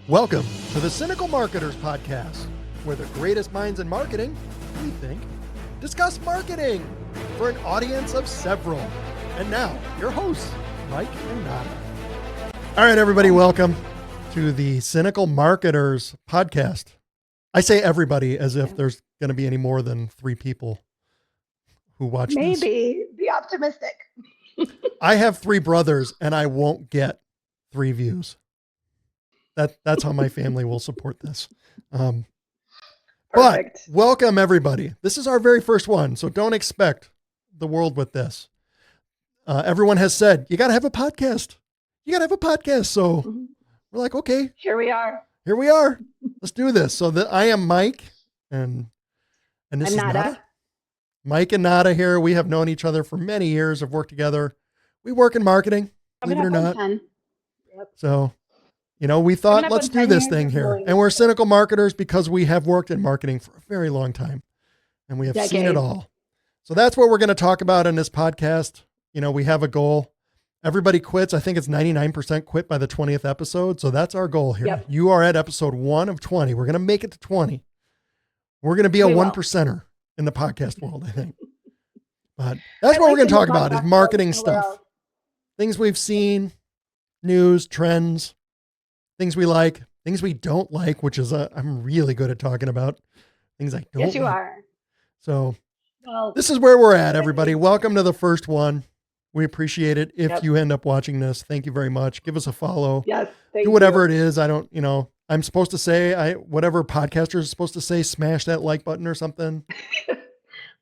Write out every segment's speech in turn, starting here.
Welcome to the Cynical Marketers Podcast, where the greatest minds in marketing, we think, discuss marketing for an audience of several. And now, your hosts, Mike and Nada. All right, everybody, welcome to the Cynical Marketers Podcast. I say everybody as if there's going to be any more than 3 people who watch this. Maybe. Be optimistic. I have 3 brothers, and I won't get 3 views. That's how my family will support this. But welcome, everybody. This is our very first one, so don't expect the world with this. Everyone has said, you got to have a podcast. You got to have a podcast. So we're like, okay. Here we are. Let's do this. So I am Mike, and this is Nada. Mike and Nada here. We have known each other for many years, have worked together. We work in marketing, believe it or not. Yep. So, we thought, let's do this thing here. And we're cynical marketers because we have worked in marketing for a very long time and we have seen it all. So that's what we're going to talk about in this podcast. We have a goal. Everybody quits. I think it's 99% quit by the 20th episode. So that's our goal here. Yep. You are at episode 1 of 20. We're going to make it to 20. We're going to be a 1%er in the podcast world, I think. But that's what we're going to talk about is marketing stuff. Things we've seen, news, trends, things we like, things we don't like, which is I'm really good at talking about things I don't like. Yes, you are. So this is where we're at, everybody. Welcome to the first one. We appreciate it. If you end up watching this, thank you very much. Give us a follow. Yes, do whatever it is. I don't, I'm supposed to say, whatever podcasters are supposed to say, smash that like button or something.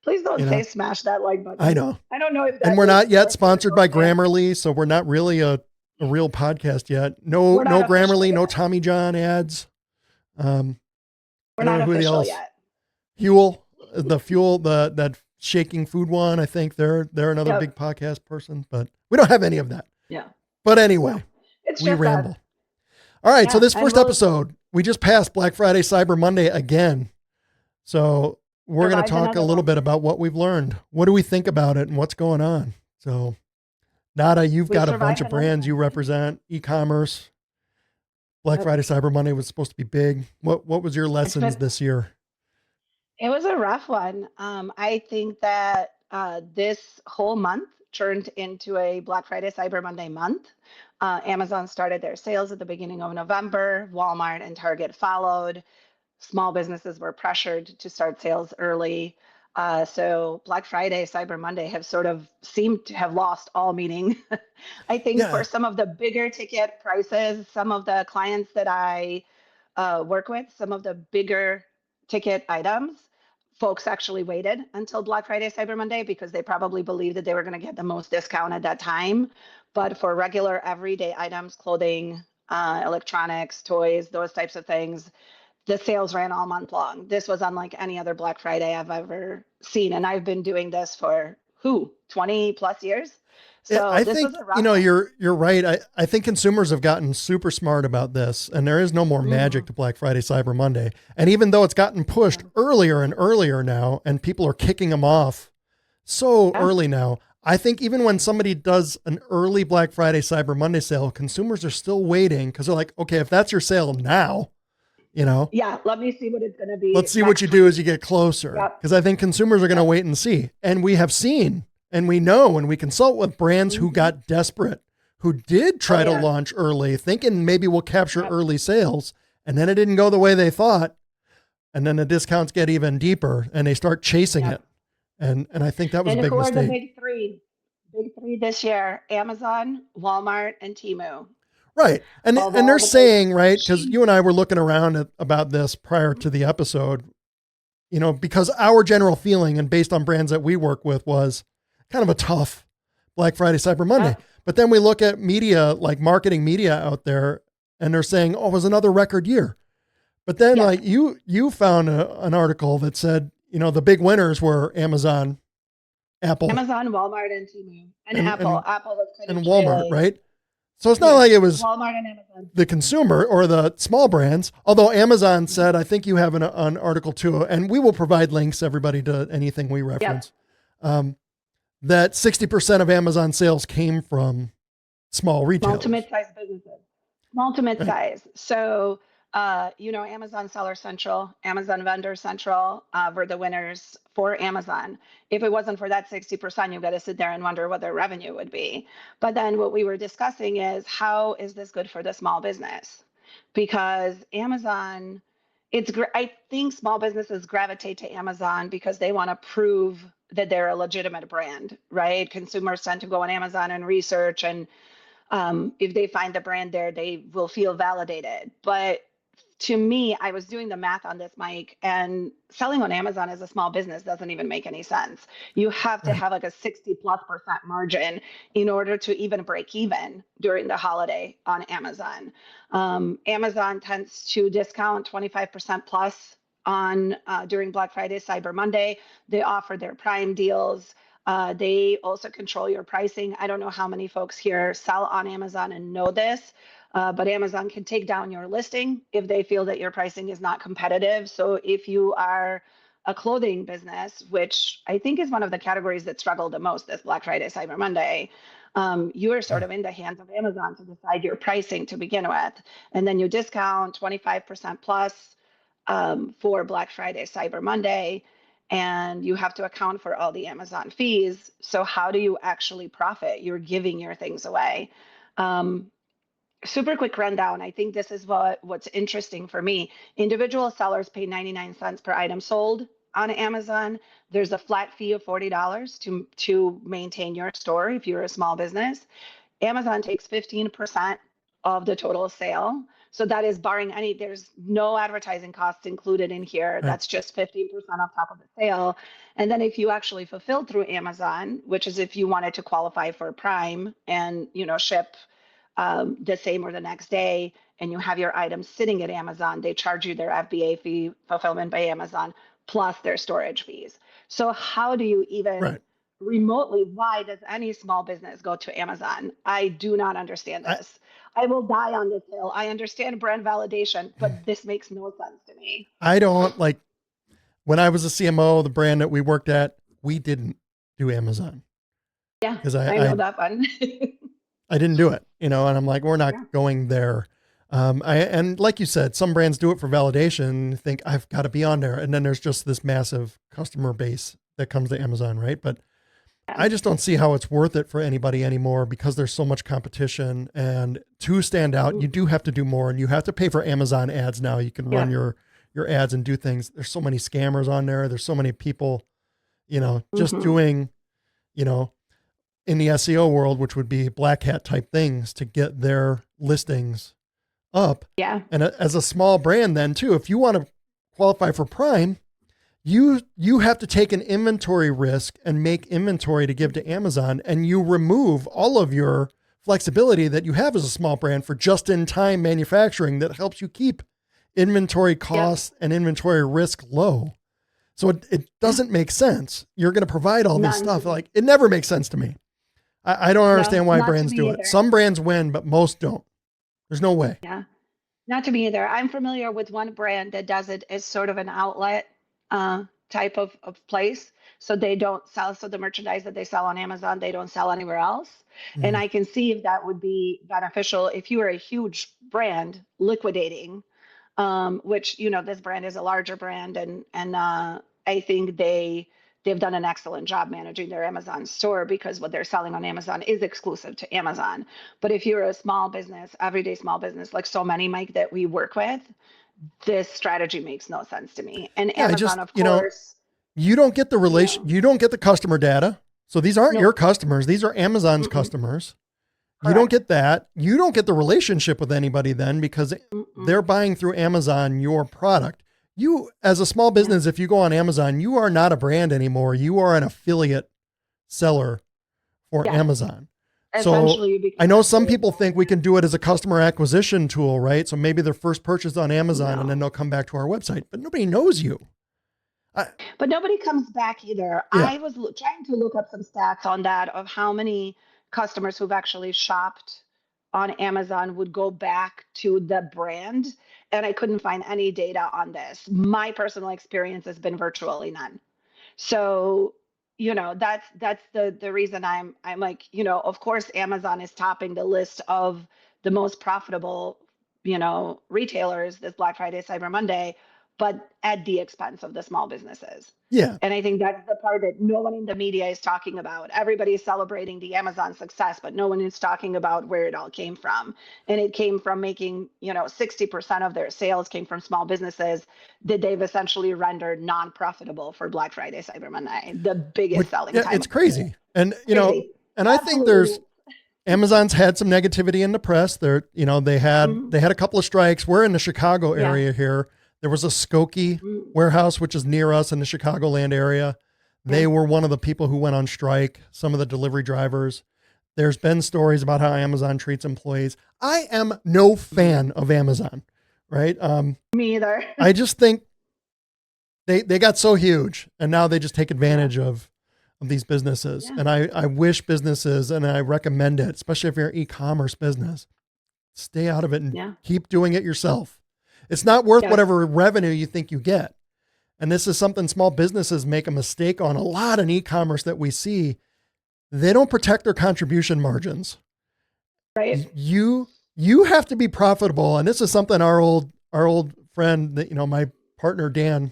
Please don't say smash that like button. I know. I don't know if that and we're not yet sponsored by Grammarly, so we're not really a real podcast yet. No Grammarly, no Tommy John ads. We're not official yet. Huel, that shaking food one. I think they're another big podcast person, but we don't have any of that. Yeah. But anyway, we ramble. That. All right. So this first episode, we just passed Black Friday, Cyber Monday again. So we're going to talk a little bit about what we've learned. What do we think about it and what's going on? So Nada, you've got a bunch of brands you represent, e-commerce. Black Friday, Cyber Monday was supposed to be big. What was your lessons this year? It was a rough one. I think that this whole month turned into a Black Friday, Cyber Monday month. Amazon started their sales at the beginning of November. Walmart and Target followed. Small businesses were pressured to start sales early. So Black Friday, Cyber Monday have sort of seemed to have lost all meaning. I think for some of the bigger ticket prices, some of the clients that I work with, some of the bigger ticket items, folks actually waited until Black Friday, Cyber Monday because they probably believed that they were going to get the most discount at that time. But for regular everyday items, clothing, electronics, toys, those types of things, the sales ran all month long. This was unlike any other Black Friday I've ever seen. And I've been doing this for 20 plus years. So I think, you're right. I think consumers have gotten super smart about this, and there is no more magic to Black Friday, Cyber Monday. And even though it's gotten pushed earlier and earlier now, and people are kicking them off so early now, I think even when somebody does an early Black Friday, Cyber Monday sale, consumers are still waiting because they're like, okay, if that's your sale now, yeah, let me see what it's going to be. Let's see what you do as you get closer. Because I think consumers are going to wait and see. And we have seen, and we know, and we consult with brands who got desperate, who did try to launch early, thinking maybe we'll capture early sales. And then it didn't go the way they thought. And then the discounts get even deeper and they start chasing it. And I think that was a big mistake. The big three this year, Amazon, Walmart, and Temu. Right. And they're saying, right, because you and I were looking around about this prior to the episode, because our general feeling and based on brands that we work with was kind of a tough Black Friday, Cyber Monday. But then we look at media, like marketing media out there, and they're saying, it was another record year. But then like you found an article that said, the big winners were Amazon, Apple. Amazon, Walmart, and Temu. And Apple. Apple was kind of Walmart, right? So it's not like it was Walmart and Amazon. The consumer or the small brands, although Amazon said, I think you have an article too, and we will provide links, everybody, to anything we reference, that 60% of Amazon sales came from small retailers. Small to mid-sized businesses. Small to mid-size. Right. So Amazon Seller Central, Amazon Vendor Central were the winners for Amazon. If it wasn't for that 60%, you've got to sit there and wonder what their revenue would be. But then what we were discussing is how is this good for the small business? Because Amazon, I think small businesses gravitate to Amazon because they want to prove that they're a legitimate brand, right? Consumers tend to go on Amazon and research, and if they find the brand there, they will feel validated. But to me, I was doing the math on this, Mike, and selling on Amazon as a small business doesn't even make any sense. You have to Right. have like a 60+% margin in order to even break even during the holiday on Amazon. Amazon tends to discount 25% plus on during Black Friday, Cyber Monday. They offer their Prime deals. They also control your pricing. I don't know how many folks here sell on Amazon and know this, but Amazon can take down your listing if they feel that your pricing is not competitive. So if you are a clothing business, which I think is one of the categories that struggled the most this Black Friday, Cyber Monday, you are sort Yeah. of in the hands of Amazon to decide your pricing to begin with. And then you discount 25% plus for Black Friday, Cyber Monday, and you have to account for all the Amazon fees. So how do you actually profit? You're giving your things away. Um, Super quick rundown. I think this is what's interesting for me. Individual sellers pay 99 cents per item sold on Amazon. There's a flat fee of $40 to maintain your store if you're a small business. Amazon takes 15% of the total sale. So that is barring there's no advertising costs included in here. Right. That's just 15% off top of the sale. And then if you actually fulfill through Amazon, which is if you wanted to qualify for Prime and, ship the same or the next day, and you have your items sitting at Amazon, they charge you their FBA fee, fulfillment by Amazon, plus their storage fees. So how do you even Right. remotely, why does any small business go to Amazon? I do not understand I, this. I will die on this hill. I understand brand validation, but this makes no sense to me. I don't like when I was a CMO, the brand that we worked at, we didn't do Amazon Yeah, because I know that one. I didn't do it, and I'm like, we're not Yeah. going there. And like you said, some brands do it for validation, think I've got to be on there. And then there's just this massive customer base that comes to Amazon, right? But Yeah. I just don't see how it's worth it for anybody anymore because there's so much competition. And to stand out, you do have to do more, and you have to pay for Amazon ads now. You can run Yeah. your ads and do things. There's so many scammers on there. There's so many people, just Mm-hmm. doing, you know, in the SEO world, which would be black hat type things to get their listings up. Yeah. And as a small brand, then too, if you want to qualify for Prime, you have to take an inventory risk and make inventory to give to Amazon, and you remove all of your flexibility that you have as a small brand for just in time manufacturing that helps you keep inventory Yep. costs and inventory risk low. So it doesn't make sense. You're going to provide all this None to stuff. me. Like, it never makes sense to me. I don't No, understand why not to brands me do it. either. Some brands win, but most don't. There's no way. Yeah. Not to me either. I'm familiar with one brand that does it as sort of an outlet type of place. So they don't sell, so the merchandise that they sell on Amazon, they don't sell anywhere else. And Mm. I can see if that would be beneficial if you were a huge brand liquidating, which, this brand is a larger brand, and I think they've done an excellent job managing their Amazon store because what they're selling on Amazon is exclusive to Amazon. But if you're a small business, everyday small business, like so many, Mike, that we work with, this strategy makes no sense to me. And Yeah, I Amazon, just, of course, you don't get the you don't get the customer data. So these aren't your nope. customers. These are Amazon's Mm-mm. customers. You don't Correct. get that. You don't get the relationship with anybody then because they're Mm-mm. buying through Amazon your product. You, as a small Yeah. business, if you go on Amazon, you are not a brand anymore. You are an affiliate seller for Yeah. Amazon. So Essentially, you I become an know some affiliate people think we partner. can do it as a customer acquisition tool, right? So maybe their first purchase on Amazon and then No. they'll come back to our website, but nobody knows you. I, But nobody comes back either. yeah. I was trying to look up some stats on that of how many customers who've actually shopped on Amazon would go back to the brand, and I couldn't find any data on this. My personal experience has been virtually none. So, that's the reason I'm like, of course Amazon is topping the list of the most profitable, retailers this Black Friday, Cyber Monday, but at the expense of the small businesses. Yeah. And I think that's the part that no one in the media is talking about. Everybody is celebrating the Amazon success, but no one is talking about where it all came from. And it came from making, 60% of their sales came from small businesses that they've essentially rendered non-profitable for Black Friday, Cyber Monday, the biggest selling time. It's crazy. And, Crazy. and I think Amazon's had some negativity in the press. They had a couple of strikes. We're in the Chicago area here. There was a Skokie warehouse, which is near us in the Chicagoland area. They were one of the people who went on strike, some of the delivery drivers. There's been stories about how Amazon treats employees. I am no fan of Amazon, right? Me either. I just think they got so huge, and now they just take advantage of these businesses. And I wish businesses, and I recommend it, especially if you're an e-commerce business, stay out of it and keep doing it yourself. It's not worth whatever revenue you think you get. And this is something small businesses make a mistake on a lot in e-commerce that we see. They don't protect their contribution margins. Right. You have to be profitable. And this is something our old friend that, my partner, Dan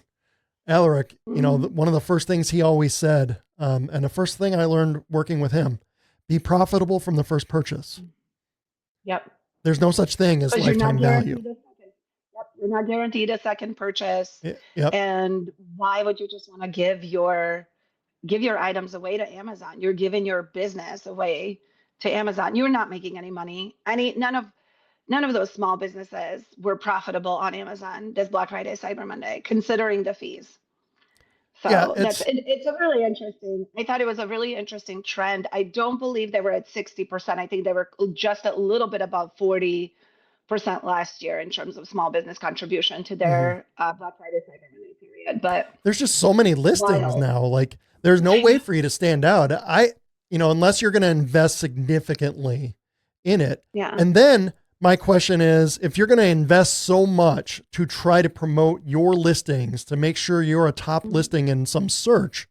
Alaric, one of the first things he always said, and the first thing I learned working with him, be profitable from the first purchase. Yep. There's no such thing as lifetime value. You're not guaranteed a second purchase. Yep. And why would you just want to give your items away to Amazon? You're giving your business away to Amazon. You're not making any money. None of those small businesses were profitable on Amazon this Black Friday, Cyber Monday, considering the fees. So it's a really interesting. I thought it was a really interesting trend. I don't believe they were at 60%. I think they were just a little bit above 40% last year in terms of small business contribution to their Black Friday, Cyber Monday period. But there's just so many listings now. Like there's no way for you to stand out. Unless you're going to invest significantly in it. Yeah. And then my question is, if you're going to invest so much to try to promote your listings to make sure you're a top listing in some search,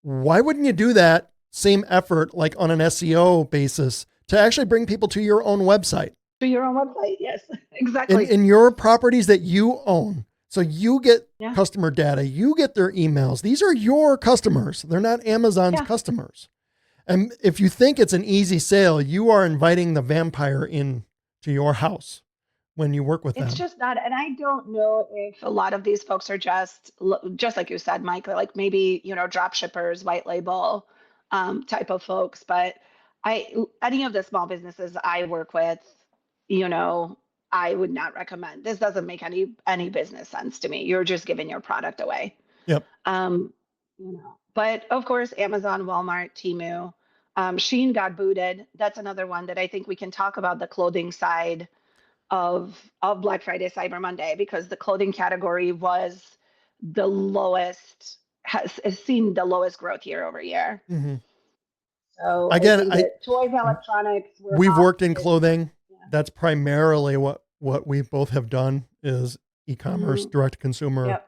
why wouldn't you do that same effort, like on an SEO basis, to actually bring people to your own website? To your own website. Yes, exactly. In your properties that you own. So you get customer data, you get their emails. These are your customers. They're not Amazon's customers. And if you think it's an easy sale, you are inviting the vampire in to your house when you work with them. It's just not. And I don't know if a lot of these folks are just like you said, Mike, like maybe, drop shippers, white label type of folks. But any of the small businesses I work with, I would not recommend. This doesn't make any business sense to me. You're just giving your product away. Yep. But of course, Amazon, Walmart, Temu, Shein got booted. That's another one that I think we can talk about the clothing side of Black Friday, Cyber Monday, because the clothing category was the lowest, has seen the lowest growth year over year. Mm-hmm. So again, toys, electronics. We've worked in clothing. That's primarily what we both have done is e-commerce, direct to consumer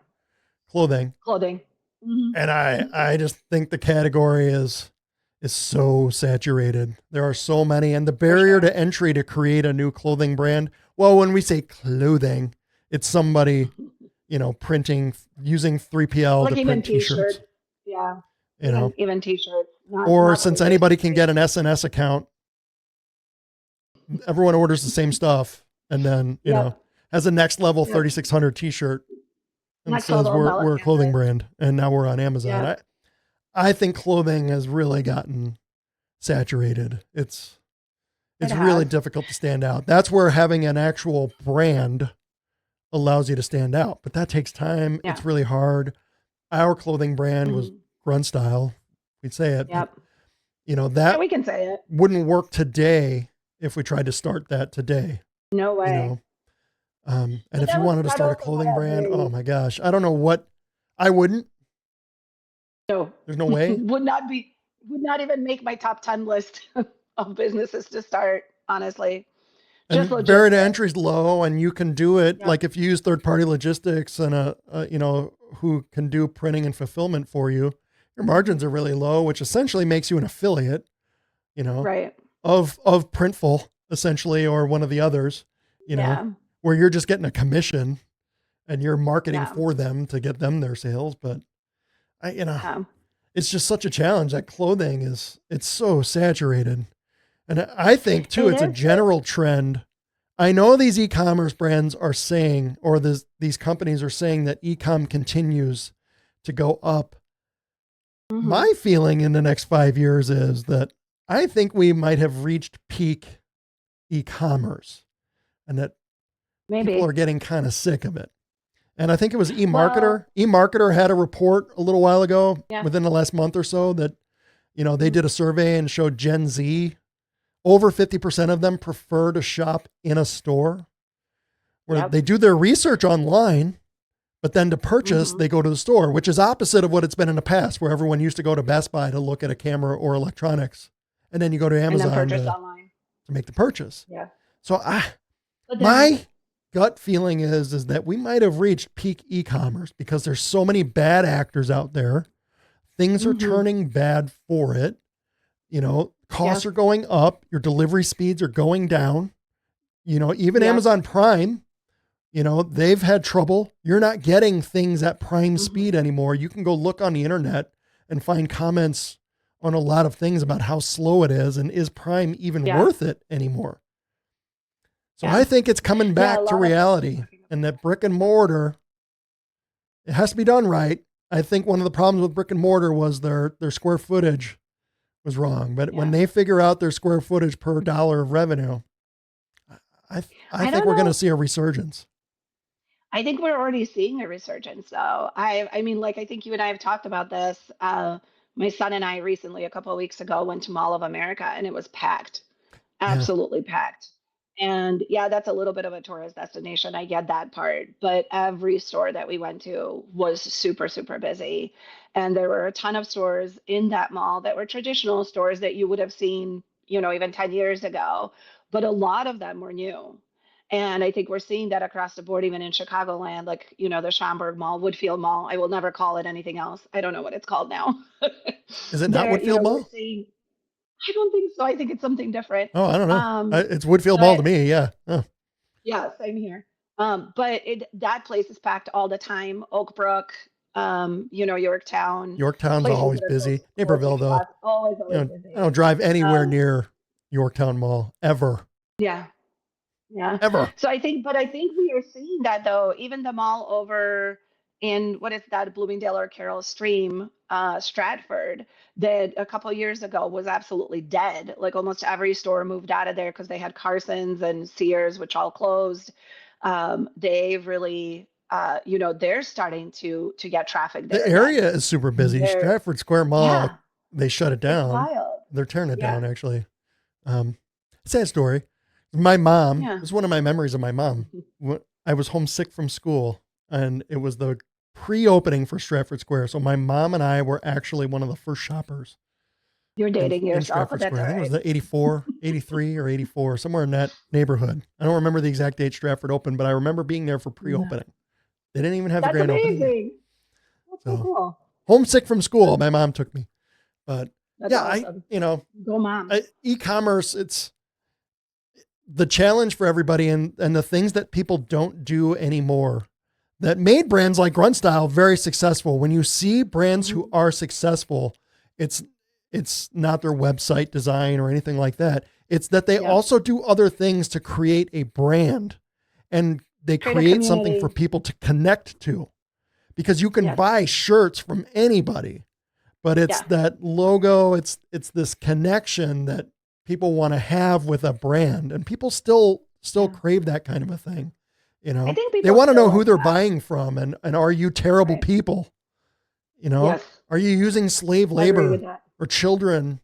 clothing. Mm-hmm. And I just think the category is so saturated. There are so many, and the barrier to entry to create a new clothing brand. Well, when we say clothing, it's somebody, printing, using 3PL to print t-shirts. Yeah. Even t-shirts. Or since anybody can get an SNS account, everyone orders the same stuff and then, has a next level 3600 t-shirt and says we're a clothing brand, and now we're on Amazon. Yeah. I think clothing has really gotten saturated. It's really difficult to stand out. That's where having an actual brand allows you to stand out, but that takes time. Yeah. It's really hard. Our clothing brand was Grunt Style. We'd say it. Yep. But, that we can say it wouldn't work today if we tried to start that today. No way. And if you wanted to start a clothing brand, oh my gosh, I don't know what I wouldn't. No, there's no way. would not even make my top 10 list of businesses to start, honestly. And barrier to entry is low, and you can do it. Yep. Like if you use third-party logistics and who can do printing and fulfillment for you, your margins are really low, which essentially makes you an affiliate, right, of Printful essentially, or one of the others, where you're just getting a commission and you're marketing Yeah. for them to get them their sales. But Yeah. it's just such a challenge that clothing it's so saturated. And I think too, It it's a is, but general trend. I know these e-commerce brands are saying, or these companies are saying that e-com continues to go up. mhm, My feeling in the next 5 years is that I think we might have reached peak e-commerce and that people maybe. are getting kind of sick of it. And I think it was Well, eMarketer. eMarketer had a report a little while ago yeah. within the last month or so that, they Mhm. did a survey and showed Gen Z, over 50% of them prefer to shop in a store where Yep. they do their research online, but then to purchase, Mhm. they go to the store, which is opposite of what it's been in the past, where everyone used to go to Best Buy to look at a camera or electronics. And then you go to And then Amazon purchase to online. make the purchase. Yeah. So But then, my gut feeling is that we might have reached peak e-commerce because there's so many bad actors out there. Things are mhm. turning bad for it. Yeah. Costs are going up. Your delivery speeds are going down. Even Yep. Amazon Prime, they've had trouble. You're not getting things at prime Mhm. speed anymore. You can go look on the internet and find comments on a lot of things about how slow it is and is Prime even Yeah. worth it anymore. So Yeah. I think it's coming Yeah. A back to lot of folks are reality talking and about that brick and mortar, it has to be done right. I think one of the problems with brick and mortar was their square footage was wrong. But it. when Yeah. they figure out their square footage per dollar of revenue, I I think don't we're going to know. see a resurgence. I think we're already seeing a resurgence, though. I mean, like I think you and I have talked about this. My son and I recently, a couple of weeks ago, went to Mall of America, and it was packed, Yeah. absolutely packed. And yeah, that's a little bit of a tourist destination. I get that part, but every store that we went to was super, super busy. And there were a ton of stores in that mall that were traditional stores that you would have seen, even 10 years ago, but a lot of them were new. And I think we're seeing that across the board, even in Chicagoland, like, the Schaumburg Mall, Woodfield Mall. I will never call it anything else. I don't know what it's called now. Is it not There, Woodfield we're Mall? seeing, I don't think so. I think it's something different. Oh, I don't know. Um, It's Woodfield Mall to but me. Yeah. Oh, yeah, same here. But that place is packed all the time. Oak Brook, Yorktown, Yorktown's places always that are busy. close to Naperville, though, class, always, always I busy. don't drive anywhere Um, near Yorktown Mall ever, yeah, yeah. ever. So I think we are seeing that though. Even the mall over in what is that, Bloomingdale or Carroll Stream, Stratford, that a couple years ago was absolutely dead. Like almost every store moved out of there because they had Carson's and Sears, which all closed. They've really, they're starting to get traffic The there again. area is super busy. They're Stratford Square Mall, Yeah, they shut it it's down. wild. They're tearing it Yeah, down, actually. Um, Sad story. My mom, yeah. this is one of my memories of my mom. I was homesick from school, and it was the pre-opening for Stratford Square. So my mom and I were actually one of the first shoppers You're in dating yourself, but Stratford that's Square. I all think it was right. the 84, 83 or 84, somewhere in that neighborhood. I don't remember the exact date Stratford opened, but I remember being there for Yeah. pre-opening. They didn't even have the That's grand opening yet. amazing. That's so So cool. homesick from school, my mom took me. But That's yeah, awesome. Go mom. e-commerce, it's the challenge for everybody and the things that people don't do anymore that made brands like Grunt Style very successful. When you see brands who Mhm. are successful, it's it's not their website design or anything like that. It's that they Yep. also do other things to create a brand and they Create a create something for community. people to connect to because you can Yes. buy shirts from anybody, but it's Yeah. that logo, it's this connection that people want to have with a brand and people still Yeah. crave that kind of a thing. I think They people want to still know who like they're that. buying from and are you terrible Right. people? Yes. Are you using slave I agree with labor that. or children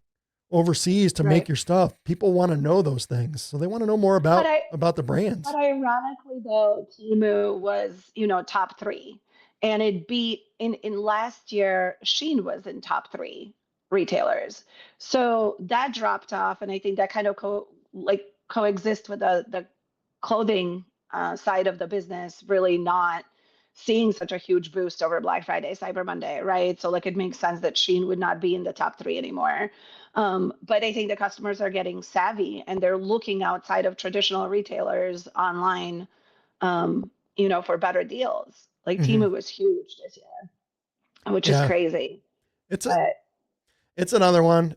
overseas to make Right. your stuff? People want to know those things. So they want to know more But about the but brands. ironically though, Timu was, top three. And it beat in last year, Sheen was in top three retailers. So that dropped off. And I think that kind of coexist with the clothing side of the business really not seeing such a huge boost over Black Friday, Cyber Monday, right? So like it makes sense that Sheen would not be in the top three anymore. But I think the customers are getting savvy and they're looking outside of traditional retailers online for better deals. Like Mm-hmm. Temu was huge this year, which is Yeah. crazy. It's But it's another one.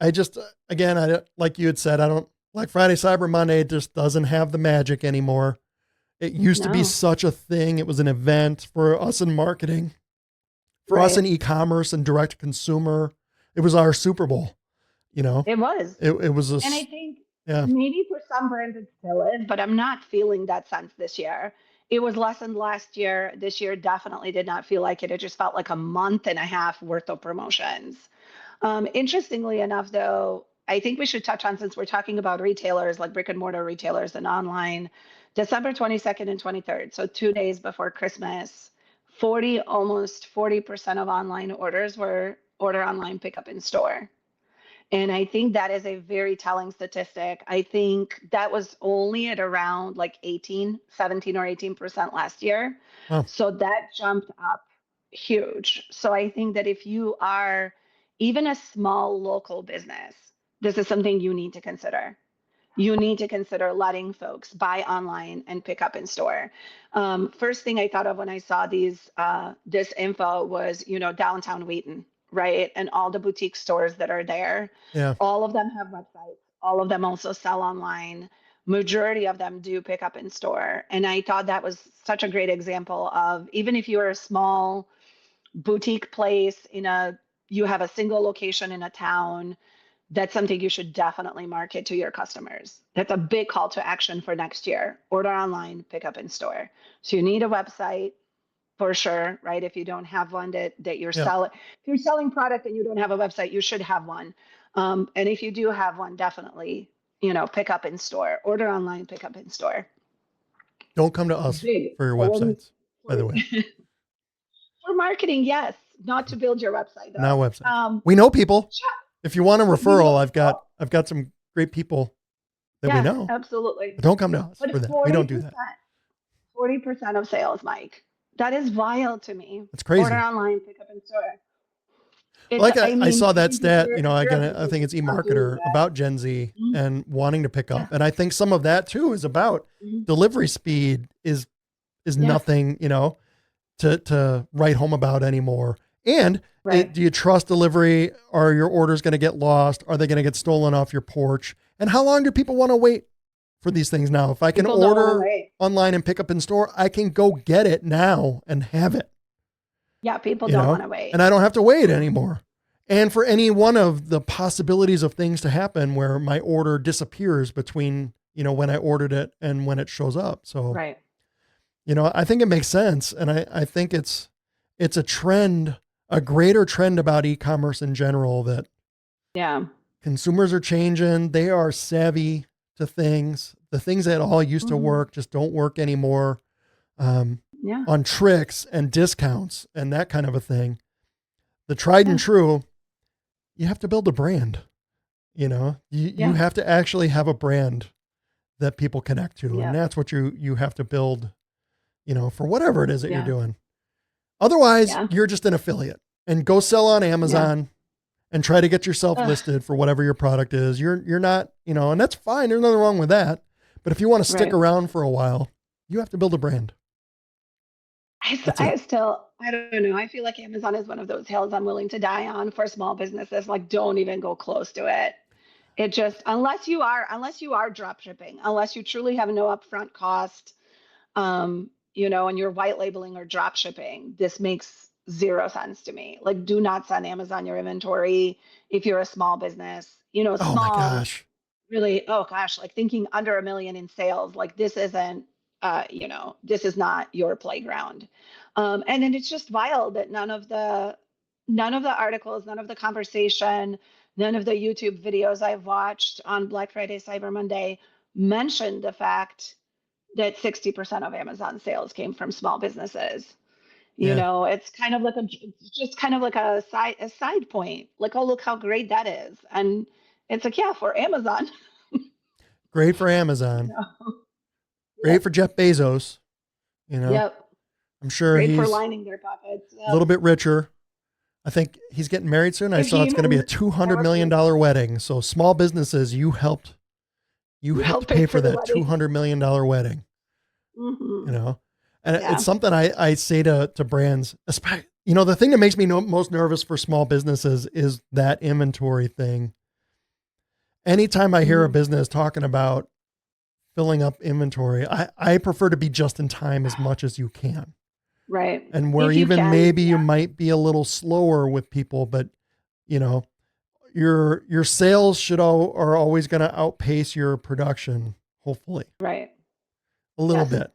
I just, again, like you had said, I don't like Friday, Cyber Monday. It just doesn't have the magic anymore. It used to be no, such a thing. It was an event for us in marketing, for us right. in e-commerce and direct to consumer. It was our Super Bowl, you know, It was. it was And I think yeah, maybe for some brands it still is, but I'm not feeling that sense this year. It was lessened last year. This year definitely did not feel like it. It just felt like a month and a half worth of promotions. Interestingly enough, though, I think we should touch on, since we're talking about retailers like brick and mortar retailers and online, December 22nd and 23rd, so 2 days before Christmas, almost 40% of online orders were order online, pickup in store. And I think that is a very telling statistic. I think that was only at around like 17 or 18% last year. well, So that jumped up huge. So I think that if you are even a small local business, this is something you need to consider. You need to consider letting folks buy online and pick up in store. First thing I thought of when I saw this info was, downtown Wheaton, right? And all the boutique stores that are there. yeah, All of them have websites. All of them also sell online. Majority of them do pick up in store. And I thought that was such a great example of, even if you're a small boutique place you have a single location in a town, that's something you should definitely market to your customers. That's a big call to action for next year. Order online, pick up in store. So you need a website for sure, right? If you don't have one that you're yeah. selling, if you're selling product and you don't have a website, you should have one. And if you do have one, definitely, pick up in store. Order online, pick up in store. Don't come to us Big. for your websites, by the way. For marketing, yes. Not to build your website Not though. websites. We know people. If you want a We referral, know I've got some great people that we Yeah, know. absolutely. But don't come to us But for that. We don't do 40%, that. 40% of sales, Mike. That is wild to me. It's Order crazy. online, pick up in store. It's, Like I I mean, saw that geez, stat, if you're a I think business, it's stop doing eMarketer that. about Gen Z Mhm. and wanting to pick Yeah. up. And I think some of that too is about Mhm. delivery speed is Yeah. nothing, to write home about anymore. And Right. do you trust delivery? Are your orders going to get lost? Are they going to get stolen off your porch? And how long do people want to wait for these things now? If I can People don't want to order wait. online and pick up in store, I can go get it now and have it, Yeah, people don't want to wait. and I don't have to wait anymore. And for any one of the possibilities of things to happen where my order disappears between, when I ordered it and when it shows up. So, Right. I think it makes sense. And I think it's a trend, a greater trend about e-commerce in general, that Yeah. consumers are changing. They are savvy to things. The things that all used to Mhm. work just don't work anymore, um, Yeah. on tricks and discounts and that kind of a thing. The tried and Yeah. true, you have to build a brand. You Yeah. have to actually have a brand that people connect to. And Yeah. that's what you have to build, for whatever it is that you're Yeah. doing. Otherwise, Yeah. you're just an affiliate, and go sell on Yeah. Amazon and try to get yourself Ugh. listed for whatever your product is. You're not, and that's fine. There's nothing wrong with that. But if you want to stick Right. around for a while, you have to build a brand. That's it. I don't know. I feel like Amazon is one of those hills I'm willing to die on for small businesses. Like, don't even go close to it. It just, unless you are drop shipping, unless you truly have no upfront cost, and you're white labeling or drop shipping, this makes zero sense to me. Like, do not send Amazon your inventory if you're a small business, Oh my small, gosh. really, oh gosh, like thinking under 1 million in sales, like this is not your playground. And then it's just wild that none of the articles, none of the conversation, none of the YouTube videos I've watched on Black Friday, Cyber Monday mentioned the fact that 60% of Amazon sales came from small businesses. Yeah. It's just kind of like a side point. Like, oh, look how great that is. And it's like, yeah, for Amazon. Great for Amazon. Great Yep. for Jeff Bezos. Yep. I'm sure Great for he's lining their pockets. a Yep. little bit richer. I think he's getting married soon. I If saw he it's going to be a even $200 ever million pays for it, wedding. So small businesses, you you helped help pay pay for for the that wedding. $200 million wedding. you know, and Yeah. it's something I say to brands, you know, the thing that makes me most nervous for small businesses is that inventory thing. Anytime I hear a business talking about filling up inventory, I prefer to be just in time as much as you can. Right. And where If you even can, maybe you might be a little slower with people, but you know, your sales are always going to outpace your production, hopefully. Right. A little bit.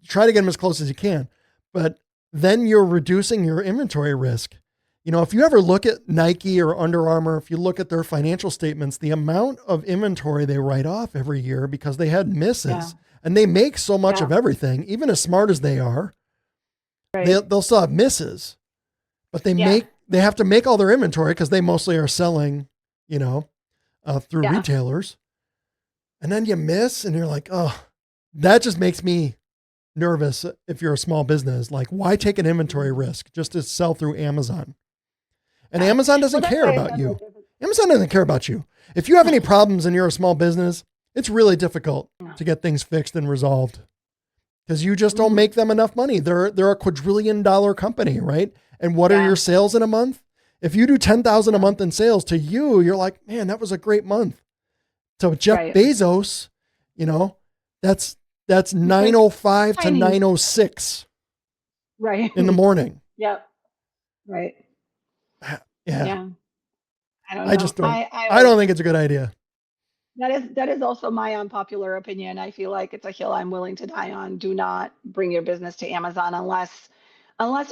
Try to get them as close as you can, but then you're reducing your inventory risk. You know, if you ever look at Nike or Under Armour, if you look at their financial statements, the amount of inventory they write off every year because they had misses and they make so much of everything, even as smart as they are, they'll still have misses, but they have to make all their inventory because they mostly are selling, you know, through retailers. And then you miss and you're like, oh, that just makes me nervous. If you're a small business, like why take an inventory risk just to sell through Amazon? And Amazon doesn't care about you. Amazon doesn't care about you. If you have any problems and you're a small business, it's really difficult to get things fixed and resolved because you just don't make them enough money. They're a $250,000,000 company, right? And what are your sales in a month? If you do 10,000 a month in sales, to you, you're like, man, that was a great month. To Jeff Bezos, you know, that's 9:05 to 9:06 in the morning. Yep. Right. Yeah. I don't know. I don't think it's a good idea. That is also my unpopular opinion. I feel like it's a hill I'm willing to die on. Do not bring your business to Amazon unless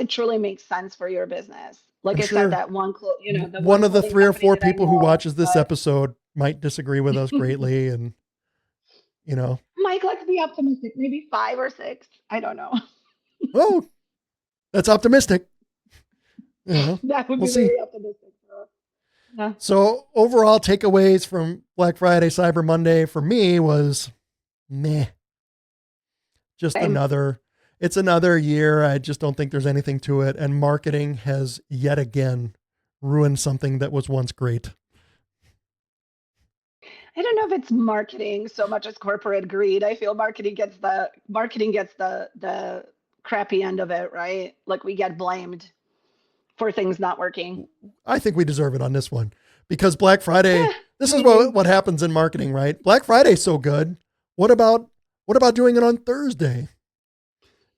it truly makes sense for your business. Like said, that one, one of the 3 or 4 people who watches this episode might disagree with us greatly, and you know, Mike, let's be optimistic. Maybe 5 or 6. I don't know. Oh, that's optimistic. You know, that would be very optimistic. Yeah. So overall takeaways from Black Friday, Cyber Monday for me was meh. Just it's another year. I just don't think there's anything to it. And marketing has yet again ruined something that was once great. I don't know if it's marketing so much as corporate greed. I feel marketing gets the crappy end of it, right? Like we get blamed for things not working. I think we deserve it on this one because Black Friday, this is what happens in marketing, right? Black Friday's so good. What about doing it on Thursday?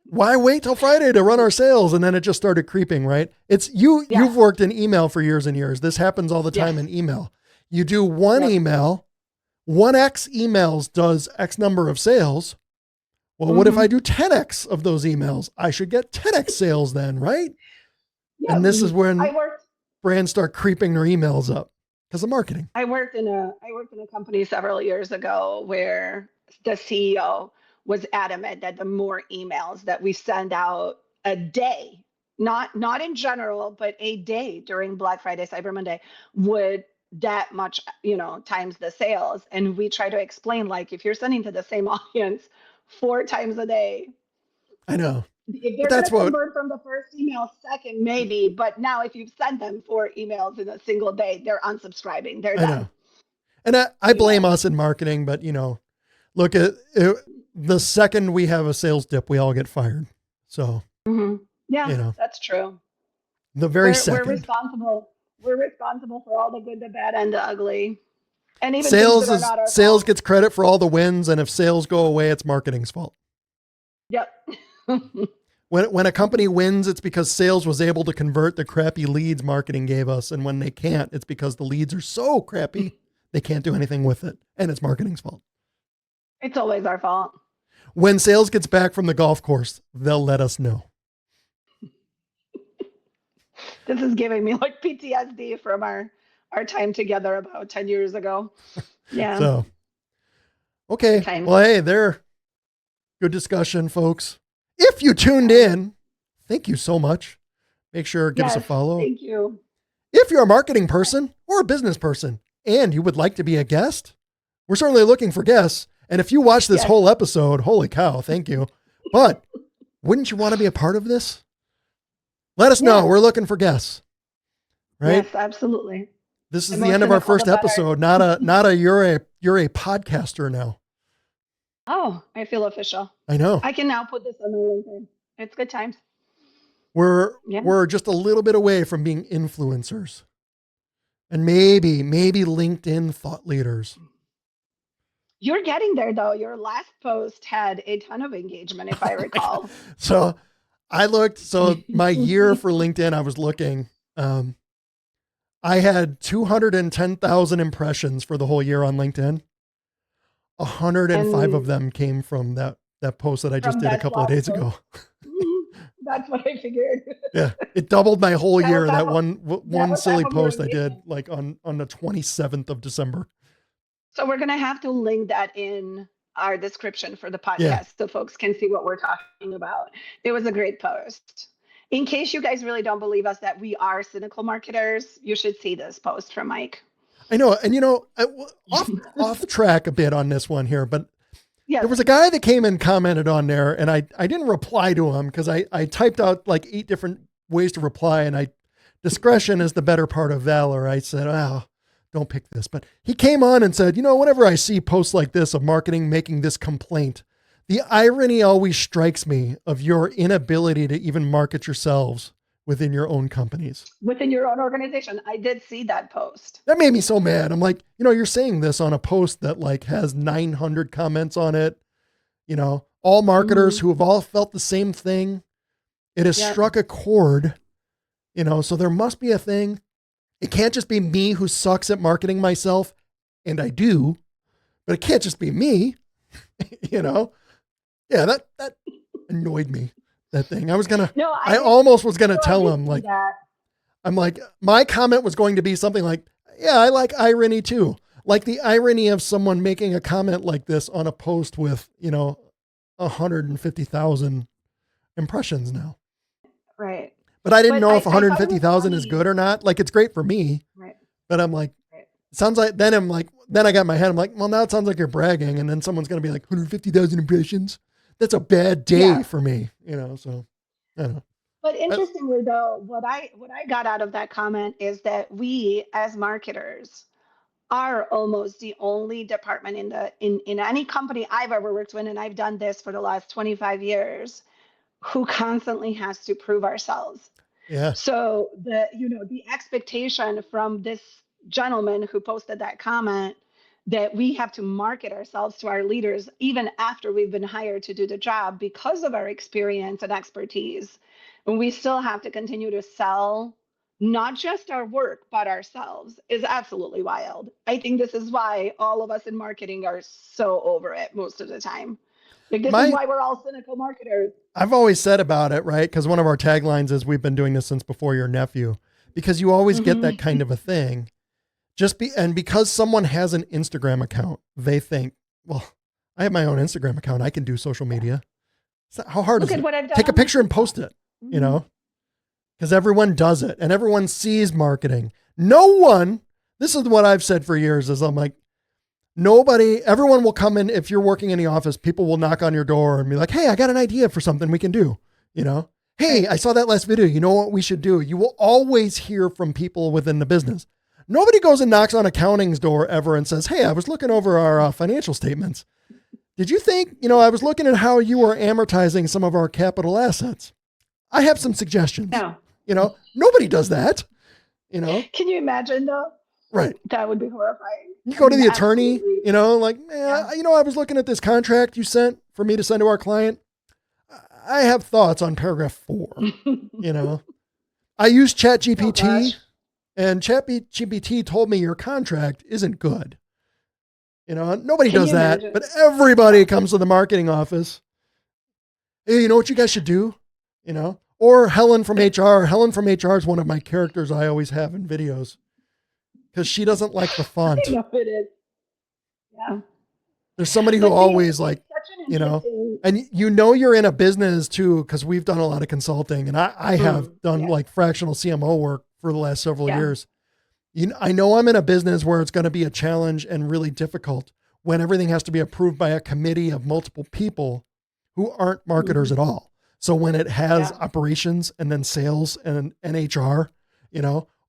Why wait till Friday to run our sales? And then it just started creeping, right? It's you've worked in email for years and years. This happens all the time in email. You do one email, 1x emails does X number of sales. Well, what if I do 10x of those emails? I should get 10x sales then, right? Yeah, and this is when brands start creeping their emails up because of marketing. I worked in a company several years ago where the CEO was adamant that the more emails that we send out a day, not in general, but a day during Black Friday, Cyber Monday, would that much, times the sales. And we try to explain, like, if you're sending to the same audience 4 times a day, I know. If they're going to convert from the first email, second, maybe. But now if you've sent them 4 emails in a single day, they're unsubscribing. They're done. Know. And I blame us in marketing, but look at it, the second we have a sales dip, we all get fired. So, yeah, that's true. The very second. We're responsible for all the good, the bad, and the ugly. And even sales gets credit for all the wins. And if sales go away, it's marketing's fault. Yep. When a company wins, it's because sales was able to convert the crappy leads marketing gave us. And when they can't, it's because the leads are so crappy, they can't do anything with it. And it's marketing's fault. It's always our fault. When sales gets back from the golf course, they'll let us know. This is giving me like PTSD from our time together about 10 years ago. Yeah. So, okay. Well, hey, good discussion, folks. If you tuned in, thank you so much. Make sure to give us a follow. Thank you. If you're a marketing person or a business person and you would like to be a guest, we're certainly looking for guests. And if you watch this whole episode, holy cow, thank you. But wouldn't you want to be a part of this? Let us know. We're looking for guests. Right? Yes, absolutely. This is the end of our first episode. Not a you're a podcaster now. Oh, I feel official. I know. I can now put this on my LinkedIn. It's good times. Yeah. We're just a little bit away from being influencers. And maybe LinkedIn thought leaders. You're getting there though. Your last post had a ton of engagement, if I recall. So I looked, so my year for LinkedIn, I was looking, I had 210,000 impressions for the whole year on LinkedIn. 105 of them came from that post that I just did a couple of days ago. That's what I figured. Yeah, it doubled my whole year. That one silly post I did like on the 27th of December. So we're gonna have to link that in our description for the podcast so folks can see what we're talking about. It was a great post. In case you guys really don't believe us that we are cynical marketers, you should see this post from Mike. I know, and off track a bit on this one here, but yes. There was a guy that came and commented on there, and I didn't reply to him because I typed out like 8 different ways to reply, and discretion is the better part of valor. I said, oh, don't pick this. But he came on and said, whenever I see posts like this of marketing making this complaint, the irony always strikes me of your inability to even market yourselves within your own companies. Within your own organization. I did see that post. That made me so mad. I'm like, you're saying this on a post that like has 900 comments on it. All marketers who have all felt the same thing. It has struck a chord, so there must be a thing. It can't just be me who sucks at marketing myself. And I do, but it can't just be me, Yeah, that annoyed me. That thing. I almost was going to tell him like, I'm like, my comment was going to be something like, yeah, I like irony too. Like the irony of someone making a comment like this on a post with, 150,000 impressions now. Right. But I didn't know if 150,000 is good or not. Like it's great for me. Right. But I'm like, it sounds like, then I got in my head. I'm like, well, now it sounds like you're bragging. And then someone's going to be like 150,000 impressions. That's a bad day for me, so I don't know. But interestingly though, what I got out of that comment is that we as marketers are almost the only department in any company I've ever worked with, and I've done this for the last 25 years, who constantly has to prove ourselves. Yeah. So the expectation from this gentleman who posted that comment that we have to market ourselves to our leaders even after we've been hired to do the job because of our experience and expertise. And we still have to continue to sell not just our work, but ourselves is absolutely wild. I think this is why all of us in marketing are so over it most of the time. Like this is why we're all cynical marketers. I've always said about it, right? Because one of our taglines is we've been doing this since before your nephew, because you always get that kind of a thing. And because someone has an Instagram account, they think, well, I have my own Instagram account. I can do social media. How hard is it? Take a picture and post it, because everyone does it and everyone sees marketing. This is what I've said for years is I'm like, everyone will come in. If you're working in the office, people will knock on your door and be like, hey, I got an idea for something we can do. Hey, I saw that last video. You know what we should do? You will always hear from people within the business. Nobody goes and knocks on accounting's door ever and says, hey, I was looking over our financial statements. Did you think, I was looking at how you were amortizing some of our capital assets. I have some suggestions. No. Nobody does that. Can you imagine though? Right. That would be horrifying. You go to the attorney, I was looking at this contract you sent for me to send to our client. I have thoughts on paragraph 4, I use ChatGPT. And ChatGPT told me your contract isn't good. Nobody does that, but everybody comes to the marketing office. Hey, you know what you guys should do? Or Helen from HR. Helen from HR is one of my characters I always have in videos because she doesn't like the font. I know it is. Yeah. There's somebody who always like, and you're in a business too, because we've done a lot of consulting and I have done like fractional CMO work for the last several years. I know I'm in a business where it's going to be a challenge and really difficult when everything has to be approved by a committee of multiple people who aren't marketers at all. So when it has operations and then sales and HR,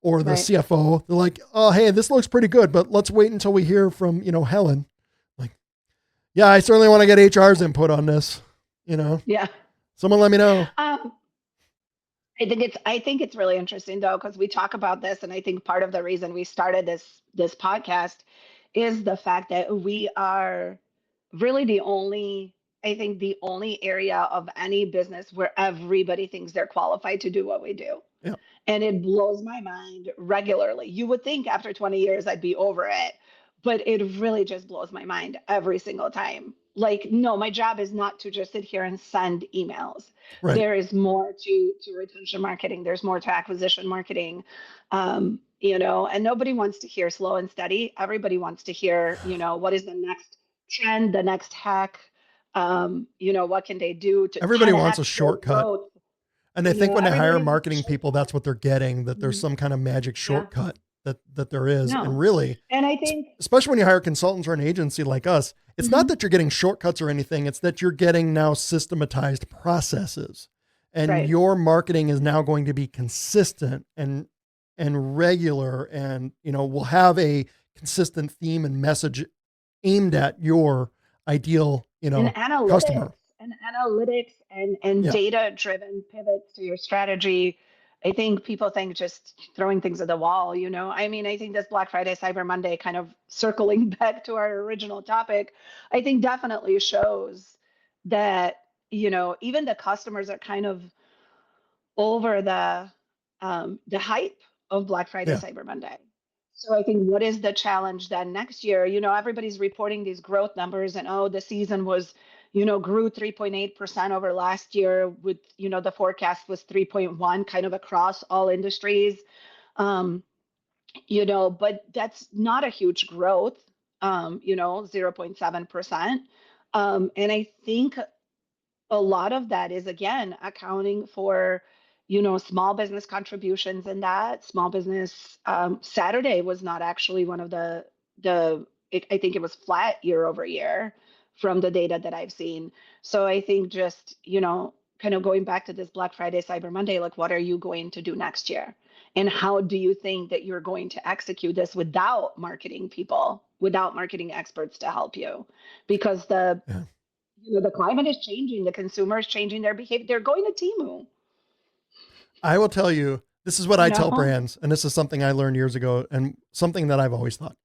or the CFO, they're like, oh, hey, this looks pretty good, but let's wait until we hear from, Helen. Like, Yeah, I certainly want to get HR's input on this. Yeah. Someone let me know. I think it's really interesting though, because we talk about this, and I think part of the reason we started this podcast is the fact that we are really the only area of any business where everybody thinks they're qualified to do what we do. Yeah. And it blows my mind regularly. You would think after 20 years I'd be over it, but it really just blows my mind every single time. Like, no, my job is not to just sit here and send emails. Right. There is more to retention marketing. There's more to acquisition marketing. And nobody wants to hear slow and steady. Everybody wants to hear, what is the next trend, the next hack. What can they do to Everybody wants 10x a their shortcut. growth? And they think when they hire Everybody wants marketing to people, that's what they're getting, that there's some kind of magic yeah. shortcut that there is. No. And really, and I think, especially when you hire consultants or an agency like us, it's not that you're getting shortcuts or anything. It's that you're getting now systematized processes, and right. your marketing is now going to be consistent and regular, and will have a consistent theme and message aimed at your ideal customer. And analytics and Yeah. data driven pivots to your strategy. I think people think just throwing things at the wall, I think this Black Friday, Cyber Monday, kind of circling back to our original topic, I think definitely shows that, even the customers are kind of over the hype of Black Friday, Yeah. Cyber Monday. So I think what is the challenge then next year? Everybody's reporting these growth numbers, and the season was, grew 3.8% over last year. With the forecast was 3.1, kind of across all industries. But that's not a huge growth. 0.7%. And I think a lot of that is again accounting for small business contributions, and that small business Saturday was not actually one of I think it was flat year over year from the data that I've seen. So I think just kind of going back to this Black Friday, Cyber Monday, like, what are you going to do next year, and how do you think that you're going to execute this without marketing people, without marketing experts to help you? Because the climate is changing. The consumer is changing their behavior. They're going to Temu. I will tell you, this is what I tell brands, and this is something I learned years ago and something that I've always thought.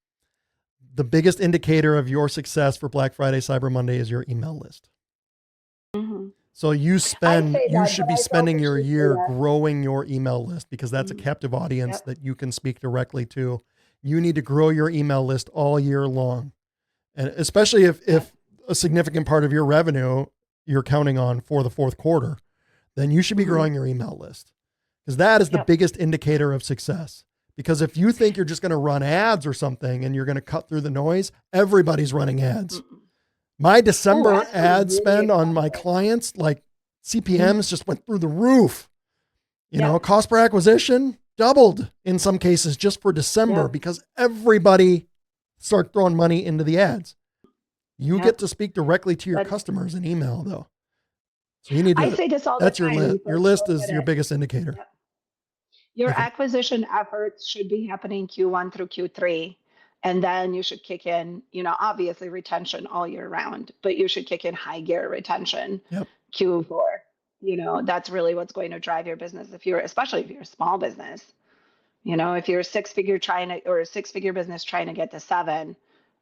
The biggest indicator of your success for Black Friday, Cyber Monday is your email list. Mm-hmm. So you should be spending your year growing your email list, because that's a captive audience that you can speak directly to. You need to grow your email list all year long. And especially if a significant part of your revenue you're counting on for the fourth quarter, then you should be growing your email list, because that is the biggest indicator of success. Because if you think you're just going to run ads or something and you're going to cut through the noise, everybody's running ads. My December ad spend on my clients, like CPMs just went through the roof. Cost per acquisition doubled in some cases just for December, because everybody started throwing money into the ads. You get to speak directly to your customers in email, though. So you need to, I say this all that's the time. your list. Your list is your biggest indicator. Yep. Your acquisition efforts should be happening Q1 through Q3. And then you should kick in, obviously retention all year round, but you should kick in high gear retention Q4. That's really what's going to drive your business. Especially if you're a small business, if you're a six figure business trying to get to 7,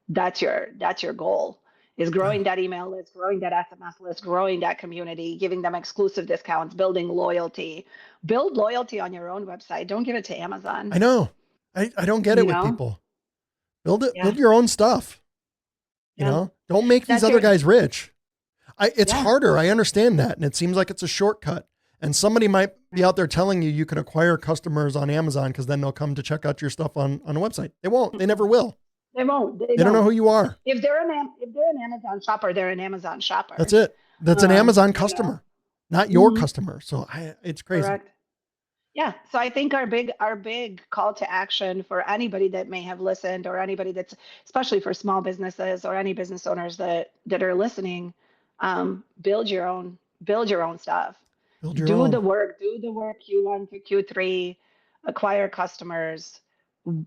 that's your goal, is growing that email list, growing that SMS list, growing that community, giving them exclusive discounts, building loyalty. Build loyalty on your own website. Don't give it to Amazon. I know. I don't get it with people. Build it. Build your own stuff. Don't make these other guys rich. It's harder. I understand that. And it seems like it's a shortcut. And somebody might be out there telling you can acquire customers on Amazon because then they'll come to check out your stuff on a website. They won't. They never will. They won't. They don't know who you are. If they're an Amazon shopper, they're an Amazon shopper. That's it. That's an Amazon customer, not your customer. So it's crazy. Correct. Yeah. So I think our big call to action for anybody that may have listened, or anybody that's, especially for small businesses or any business owners that are listening, build your own stuff. Do the work Q1 through Q3, acquire customers,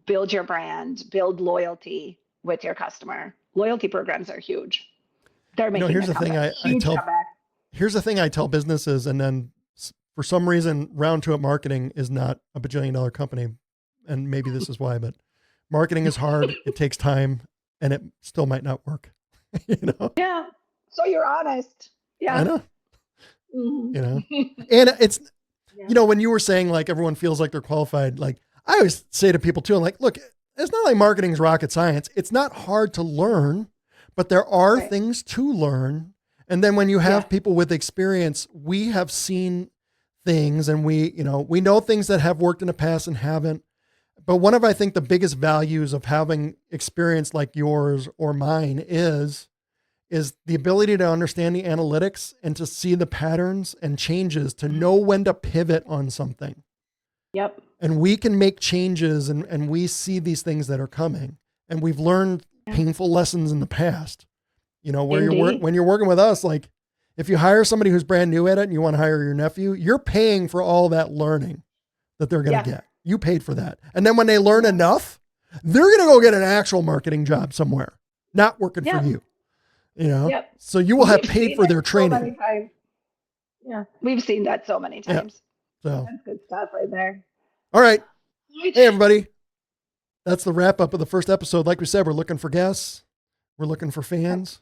build your brand, build loyalty with your customer. Loyalty programs are huge. they're making here's a the thing comeback. I Huge tell comeback. here's the thing I tell businesses, and then for some reason, Round Two Up Marketing is not a bajillion-dollar company, and maybe this is why, but marketing is hard. It takes time, and it still might not work. Yeah. So you're honest. Yeah. I know. Mhm. And it's Yeah. when you were saying like everyone feels like they're qualified, like I always say to people too, I'm like, look, it's not like marketing is rocket science. It's not hard to learn, but there are Right. things to learn. And then when you have Yeah. people with experience, we have seen things, and we know things that have worked in the past and haven't. But one of, I think, the biggest values of having experience like yours or mine is the ability to understand the analytics and to see the patterns and changes, to know when to pivot on something. Yep. And we can make changes, and we see these things that are coming. And we've learned painful lessons in the past. When you're working with us, like if you hire somebody who's brand new at it and you want to hire your nephew, you're paying for all that learning that they're going to get. You paid for that. And then when they learn enough, they're going to go get an actual marketing job somewhere, not working for you. Yep. So you will have paid for their training. So many times. Yeah. We've seen that so many times. Yeah. So that's good stuff right there. All right. Hey, everybody. That's the wrap up of the first episode. Like we said, we're looking for guests. We're looking for fans.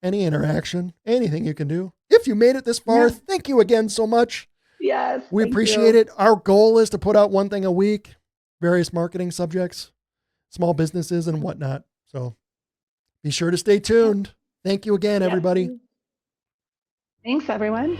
Any interaction, anything you can do. If you made it this far, thank you again so much. Yes. We appreciate it. Our goal is to put out one thing a week, various marketing subjects, small businesses and whatnot. So be sure to stay tuned. Thank you again, everybody. Thanks, everyone.